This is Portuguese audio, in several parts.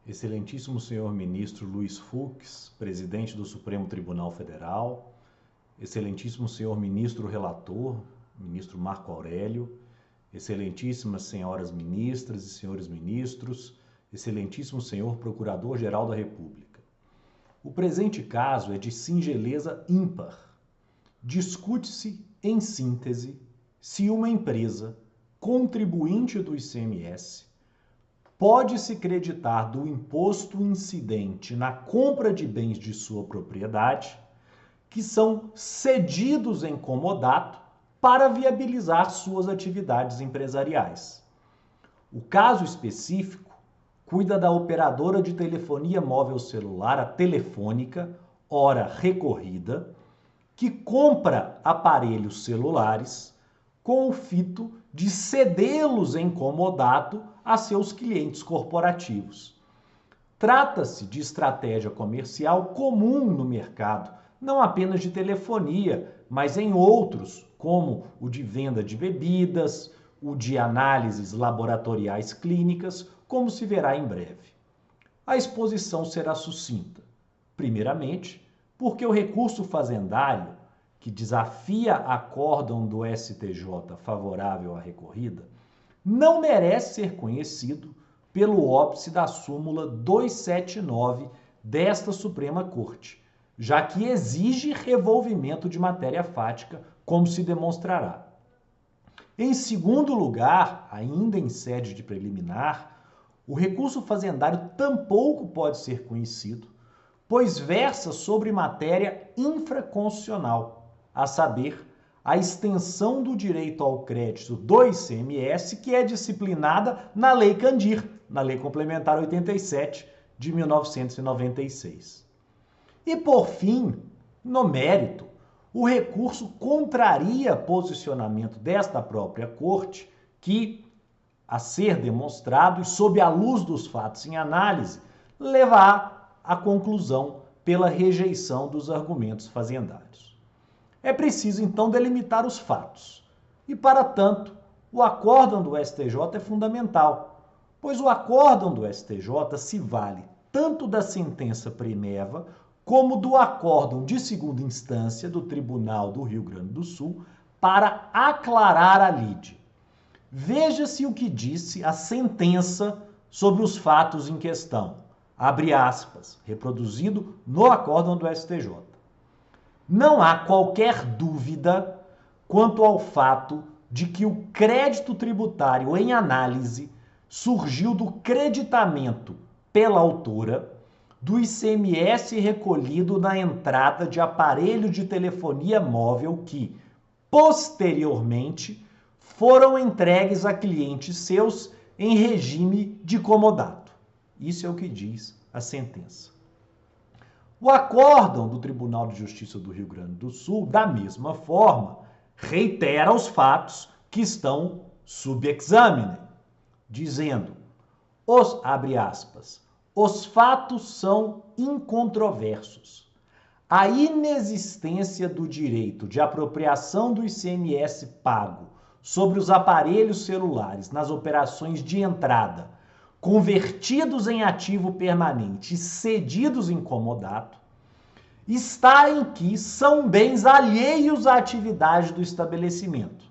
Excelentíssimo senhor ministro Luiz Fux, presidente do Supremo Tribunal Federal, excelentíssimo senhor ministro relator, ministro Marco Aurélio, excelentíssimas senhoras ministras e senhores ministros, excelentíssimo senhor procurador-geral da República. O presente caso é de singeleza ímpar. Discute-se, em síntese, se uma empresa, contribuinte do ICMS, pode-se creditar do imposto incidente na compra de bens de sua propriedade, que são cedidos em comodato para viabilizar suas atividades empresariais. O caso específico cuida da operadora de telefonia móvel celular, a Telefônica, ora recorrida, que compra aparelhos celulares com o fito de cedê-los em comodato a seus clientes corporativos. Trata-se de estratégia comercial comum no mercado, não apenas de telefonia, mas em outros, como o de venda de bebidas, o de análises laboratoriais clínicas, como se verá em breve. A exposição será sucinta. Primeiramente, porque o recurso fazendário, que desafia acórdão do STJ favorável à recorrida, não merece ser conhecido pelo óbice da súmula 279 desta Suprema Corte, já que exige revolvimento de matéria fática, como se demonstrará. Em segundo lugar, ainda em sede de preliminar, o recurso fazendário tampouco pode ser conhecido, pois versa sobre matéria infraconstitucional, a saber, a extensão do direito ao crédito do ICMS, que é disciplinada na Lei Candir, na Lei Complementar 87 de 1996. E por fim, no mérito, o recurso contraria posicionamento desta própria Corte, que, a ser demonstrado e sob a luz dos fatos em análise, levará à conclusão pela rejeição dos argumentos fazendários. É preciso, então, delimitar os fatos. E, para tanto, o acórdão do STJ é fundamental, pois o acórdão do STJ se vale tanto da sentença Primeva como do acórdão de segunda instância do Tribunal do Rio Grande do Sul para aclarar a lide. Veja-se o que disse a sentença sobre os fatos em questão, abre aspas, reproduzido no acórdão do STJ. Não há qualquer dúvida quanto ao fato de que o crédito tributário em análise surgiu do creditamento pela autora do ICMS recolhido na entrada de aparelho de telefonia móvel que, posteriormente, foram entregues a clientes seus em regime de comodato. Isso é o que diz a sentença. O acórdão do Tribunal de Justiça do Rio Grande do Sul, da mesma forma, reitera os fatos que estão sub examine, dizendo, abre aspas, os fatos são incontroversos. A inexistência do direito de apropriação do ICMS pago sobre os aparelhos celulares nas operações de entrada, convertidos em ativo permanente e cedidos em comodato, está em que são bens alheios à atividade do estabelecimento.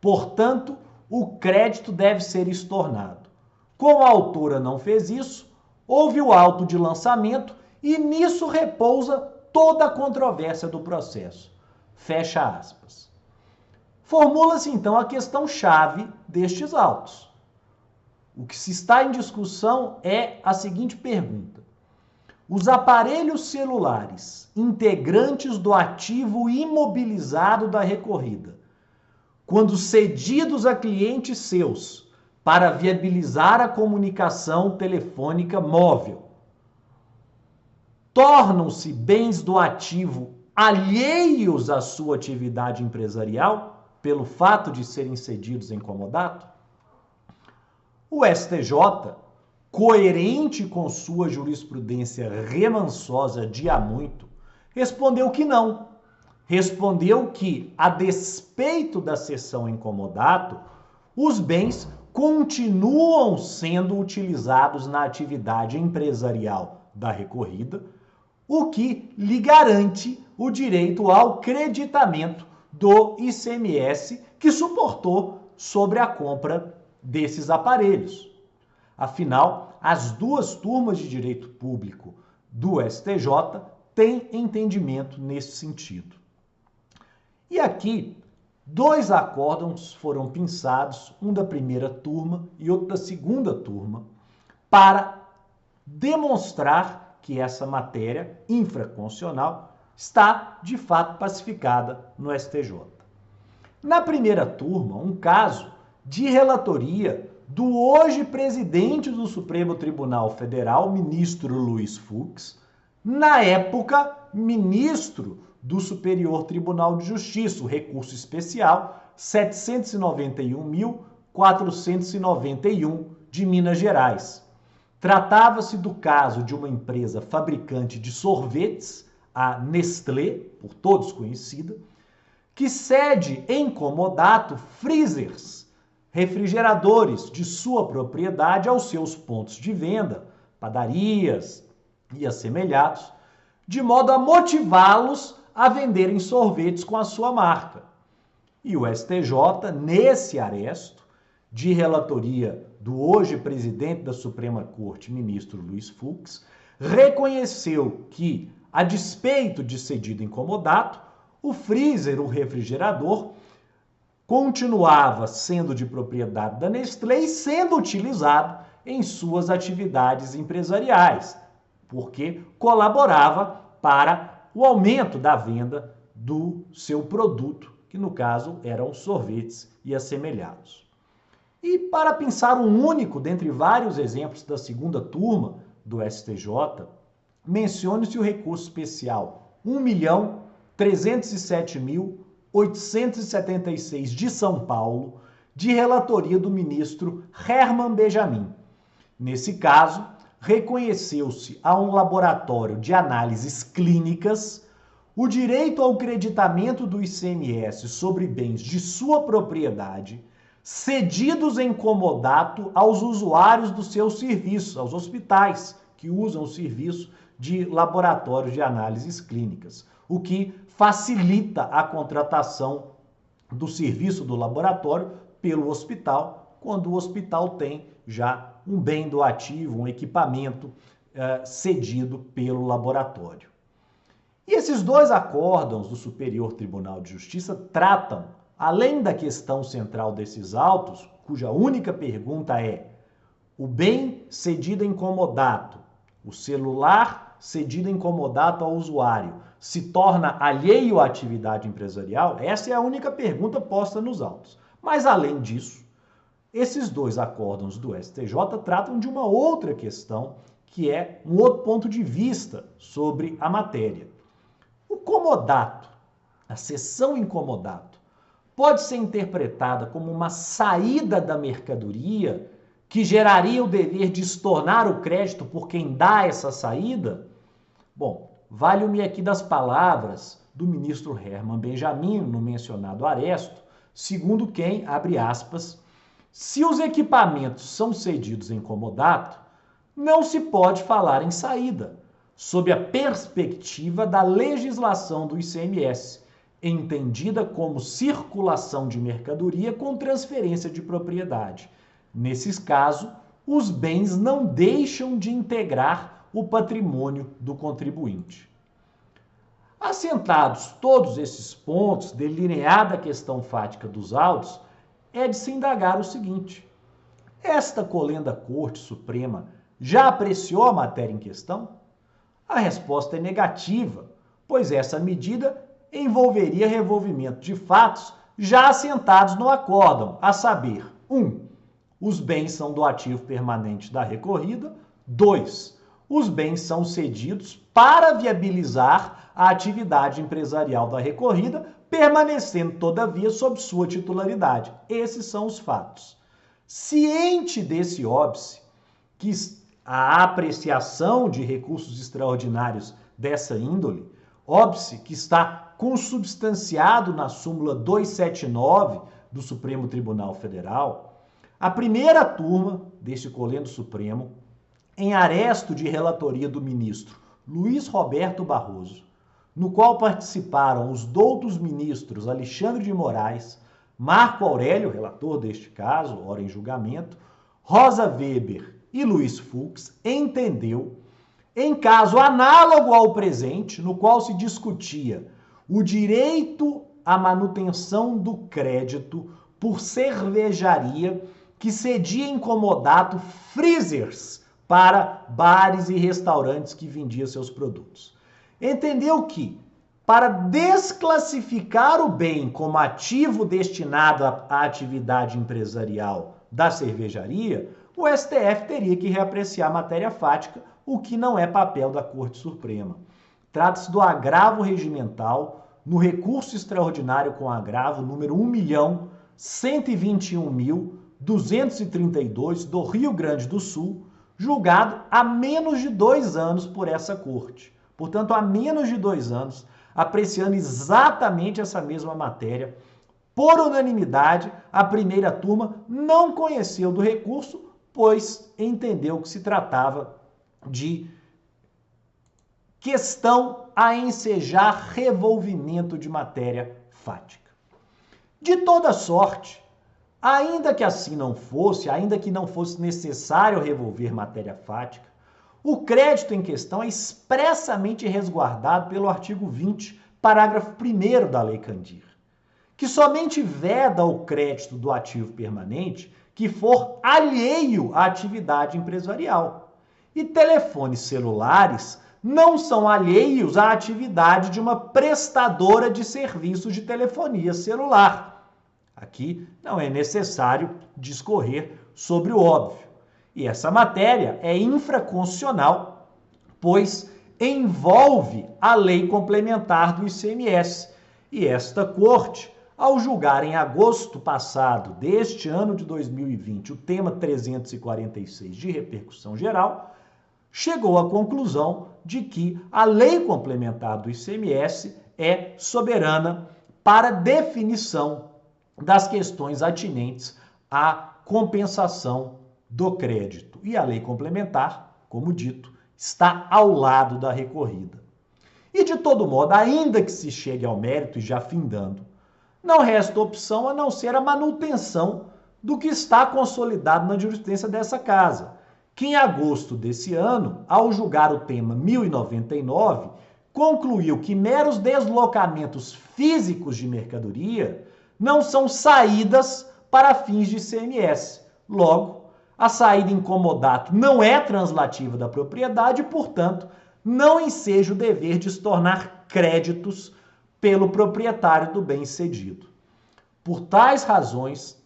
Portanto, o crédito deve ser estornado. Como a autora não fez isso, houve o auto de lançamento e nisso repousa toda a controvérsia do processo. Fecha aspas. Formula-se então a questão-chave destes autos. O que se está em discussão é a seguinte pergunta. Os aparelhos celulares integrantes do ativo imobilizado da recorrida, quando cedidos a clientes seus para viabilizar a comunicação telefônica móvel, tornam-se bens do ativo alheios à sua atividade empresarial pelo fato de serem cedidos em comodato? O STJ, coerente com sua jurisprudência remansosa de há muito, respondeu que não. Respondeu que, a despeito da cessão em comodato, os bens continuam sendo utilizados na atividade empresarial da recorrida, o que lhe garante o direito ao creditamento do ICMS que suportou sobre a compra desses aparelhos. Afinal, as duas turmas de direito público do STJ têm entendimento nesse sentido. E aqui, dois acórdãos foram pensados, um da primeira turma e outro da segunda turma, para demonstrar que essa matéria infraconstitucional está, de fato, pacificada no STJ. Na primeira turma, um caso de relatoria do hoje presidente do Supremo Tribunal Federal, ministro Luiz Fux, na época, ministro do Superior Tribunal de Justiça, o recurso especial 791.491 de Minas Gerais. Tratava-se do caso de uma empresa fabricante de sorvetes, a Nestlé, por todos conhecida, que cede em comodato freezers, refrigeradores de sua propriedade aos seus pontos de venda, padarias e assemelhados, de modo a motivá-los a venderem sorvetes com a sua marca. E o STJ, nesse aresto, de relatoria do hoje presidente da Suprema Corte, ministro Luiz Fux, reconheceu que, a despeito de cedido em comodato, o freezer, o refrigerador, continuava sendo de propriedade da Nestlé e sendo utilizado em suas atividades empresariais, porque colaborava para o aumento da venda do seu produto, que no caso eram sorvetes e assemelhados. E para pensar um único dentre vários exemplos da segunda turma do STJ, mencione-se o recurso especial 1.307.876 de São Paulo, de relatoria do ministro Herman Benjamin. Nesse caso, reconheceu-se a um laboratório de análises clínicas o direito ao creditamento do ICMS sobre bens de sua propriedade cedidos em comodato aos usuários do seu serviço, aos hospitais que usam o serviço de laboratórios de análises clínicas, o que facilita a contratação do serviço do laboratório pelo hospital, quando o hospital tem já um bem doativo, um equipamento cedido pelo laboratório. E esses dois acórdãos do Superior Tribunal de Justiça tratam, além da questão central desses autos, cuja única pergunta é: o bem cedido em comodato, o celular cedido em comodato ao usuário, se torna alheio à atividade empresarial? Essa é a única pergunta posta nos autos. Mas, além disso, esses dois acórdãos do STJ tratam de uma outra questão, que é um outro ponto de vista sobre a matéria. O comodato, a cessão em comodato, pode ser interpretada como uma saída da mercadoria que geraria o dever de estornar o crédito por quem dá essa saída? Bom, valho-me aqui das palavras do ministro Herman Benjamin, no mencionado aresto, segundo quem, abre aspas, se os equipamentos são cedidos em comodato, não se pode falar em saída, sob a perspectiva da legislação do ICMS, entendida como circulação de mercadoria com transferência de propriedade. Nesses casos, os bens não deixam de integrar o patrimônio do contribuinte. Assentados todos esses pontos, delineada a questão fática dos autos, é de se indagar o seguinte: esta colenda Corte Suprema já apreciou a matéria em questão? A resposta é negativa, pois essa medida envolveria revolvimento de fatos já assentados no acórdão, a saber, 1. Os bens são do ativo permanente da recorrida. 2. Os bens são cedidos para viabilizar a atividade empresarial da recorrida, permanecendo, todavia, sob sua titularidade. Esses são os fatos. Ciente desse óbice, que a apreciação de recursos extraordinários dessa índole, óbice que está consubstanciado na súmula 279 do Supremo Tribunal Federal, A primeira turma deste Colendo Supremo, em aresto de relatoria do ministro Luiz Roberto Barroso, no qual participaram os doutos ministros Alexandre de Moraes, Marco Aurélio, relator deste caso, ora em julgamento, Rosa Weber e Luiz Fux, entendeu, em caso análogo ao presente, no qual se discutia o direito à manutenção do crédito por cervejaria que cedia em comodato freezers para bares e restaurantes que vendiam seus produtos. Entendeu que, para desclassificar o bem como ativo destinado à atividade empresarial da cervejaria, o STF teria que reapreciar a matéria fática, o que não é papel da Corte Suprema. Trata-se do agravo regimental no recurso extraordinário com agravo número 1.121.232 do Rio Grande do Sul, julgado há menos de 2 anos por essa Corte. Portanto, há menos de 2 anos, apreciando exatamente essa mesma matéria, por unanimidade, a primeira turma não conheceu do recurso, pois entendeu que se tratava de questão a ensejar revolvimento de matéria fática. De toda sorte, ainda que assim não fosse, ainda que não fosse necessário revolver matéria fática, o crédito em questão é expressamente resguardado pelo artigo 20, parágrafo 1º da Lei Candir, que somente veda o crédito do ativo permanente que for alheio à atividade empresarial. E telefones celulares não são alheios à atividade de uma prestadora de serviços de telefonia celular. Aqui não é necessário discorrer sobre o óbvio. E essa matéria é infraconstitucional, pois envolve a lei complementar do ICMS. E esta Corte, ao julgar em agosto passado deste ano de 2020 o tema 346 de repercussão geral, chegou à conclusão de que a lei complementar do ICMS é soberana para definição das questões atinentes à compensação do crédito. E a lei complementar, como dito, está ao lado da recorrida. E de todo modo, ainda que se chegue ao mérito e já findando, não resta opção a não ser a manutenção do que está consolidado na jurisprudência dessa casa, que em agosto desse ano, ao julgar o tema 1099, concluiu que meros deslocamentos físicos de mercadoria não são saídas para fins de ICMS. Logo, a saída em comodato não é translativa da propriedade e, portanto, não enseja o dever de se tornar créditos pelo proprietário do bem cedido. Por tais razões,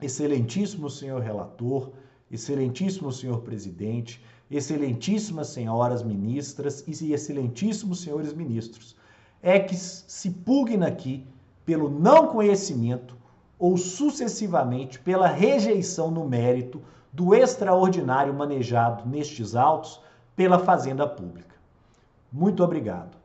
excelentíssimo senhor relator, excelentíssimo senhor presidente, excelentíssimas senhoras ministras e excelentíssimos senhores ministros, é que se pugna aqui pelo não conhecimento ou sucessivamente pela rejeição no mérito do extraordinário manejado nestes autos pela Fazenda Pública. Muito obrigado.